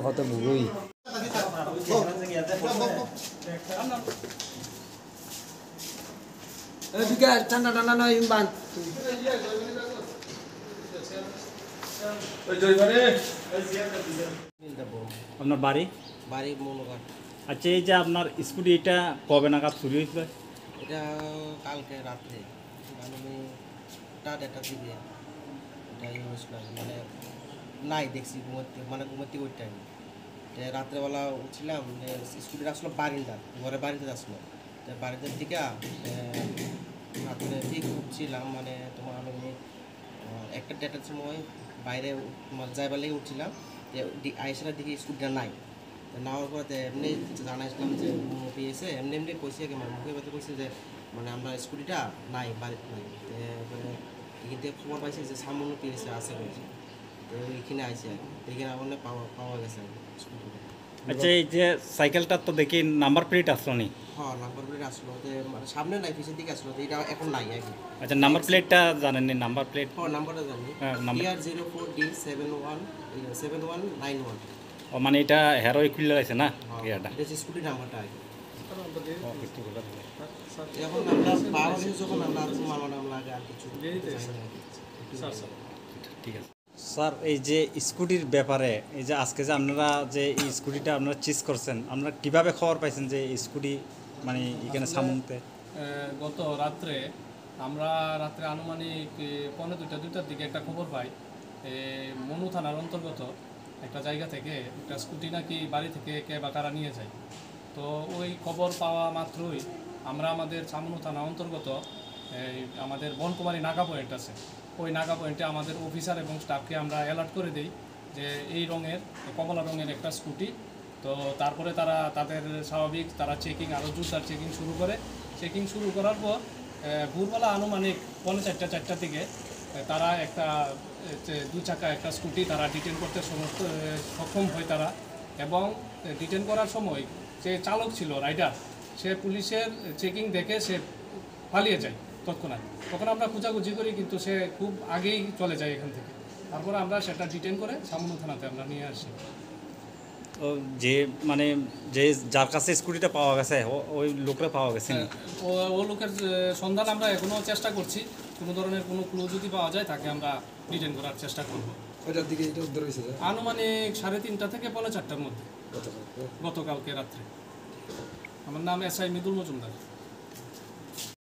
কত বুড়ি বিকাশ ঠান্ডা ঠান্ডা নয় বান আপনার বাড়ি বাড়ি মনোঘাট। আচ্ছা, এই যে আপনার স্কুটি এটা কবে নাগাদ চুরি হয়েছিল? এটা কালকে রাত্রে আমি দেড়টা দিকে এটাই হয়েছিল, মানে নাই দেখছি ঘুমাতে ওই টাইম রাত্রেবেলা উঠছিলাম, স্কুটি আসলো বারিন্দা, ঘরে বাড়িতে আসলো, বাড়িতে দিকে রাত্রে ঠিক উঠছিলাম, মানে তোমার আমি একটা দেড়টার সময় বাইরে যাইবার লেগে উঠছিলাম, আইসারা দিকে স্কুটিটা নাই, নেওয়ার পরে এমনি জানাইছিলাম যে পেয়েছে, এমনি কইছে কি মানে মুখে ব্যথা কইছে যে মানে আমরা স্কুটিটা নাই, বাড়িতে নাই। তারপরে এখান থেকে খবর পাইছে যে সামান্য পেয়েছে আছে কইছে, তো এইখানে আইসি আর এইখানে আমার পাওয়া গেছে আর স্কুটিটা। আচ্ছা, এই যে সাইকেলটার তো দেখি নাম্বার প্লেট আসলো নি? হ্যাঁ, নাম্বার প্লেট আসলো, মানে সামনে নাই পিছনের দিকে আসলো, এটা এখন নাই আর কি। আচ্ছা, নাম্বার প্লেটটা জানেন নি? Number plate? হ্যাঁ, নাম্বারটা জানি, ER04D7191। ও মানে এটা হেরোই খুলে আছে না এটা স্কুটি নাম্বারটা আর কি। এখন আমরা পাওয়া গেছে যখন আমরা মামলা টামলা আগে আর কিছু ঠিক আছে স্যার। এই যে স্কুটির ব্যাপারে, এই যে আজকে যে আপনারা যে এই স্কুটিটা আপনারা চিজ করছেন, আপনারা কিভাবে খবর পাইছেন যে স্কুটি মানে এখানে সামুতে? গত রাত্রে আমরা আনুমানিক 2:45-2টার দিকে একটা খবর পাই, মনু থানার অন্তর্গত একটা জায়গা থেকে একটা স্কুটি নাকি বাড়ি থেকে কে বা কারা নিয়ে যায়। তো ওই খবর পাওয়া মাত্রই আমরা আমাদের চামনু থানা অন্তর্গত আমাদের বনকুমারী নাগা পয়েন্ট আছে, ওই নাগা পয়েন্টে আমাদের অফিসার এবং স্টাফকে আমরা অ্যালার্ট করে দিই যে এই রঙের কমলা রঙের একটা স্কুটি। তো তারপরে তারা তাদের স্বাভাবিক তারা চেকিং, আরও জোরদার চেকিং শুরু করে। চেকিং শুরু করার পর ভোরবেলা আনুমানিক 4:45-4টার দিকে তারা একটা 2 চাকা একটা স্কুটি তারা ডিটেন করতে সক্ষম হয় তারা, এবং ডিটেন করার সময় যে চালক ছিল রাইডার, সে পুলিশের চেকিং দেখে সে পালিয়ে যায় তৎক্ষণাৎ। তখন আমরা খোঁজাখুঁজি করি, কিন্তু সে খুব আগেই চলে যায় এখান থেকে। তারপরে আমরা সেটা ডিটেন করে সামনু থানাতে আমরা নিয়ে আসি। ও যে মানে যে যার কাছে স্কুটিটা পাওয়া গেছে ওই লোকটা পাওয়া গেছে? ও লোকের সন্ধান আমরা এখনও চেষ্টা করছি, কোনো ধরনের কোনো ক্লু যদি পাওয়া যায় তাকে আমরা ডিটেন করার চেষ্টা করব। ওইটার দিকে এটা উদ্ধার হয়েছে আনুমানিক 3:30 থেকে 4:45-4টার মধ্যে গতকালকে রাত্রে। আমার নাম SI মৃদুল মজুমদার।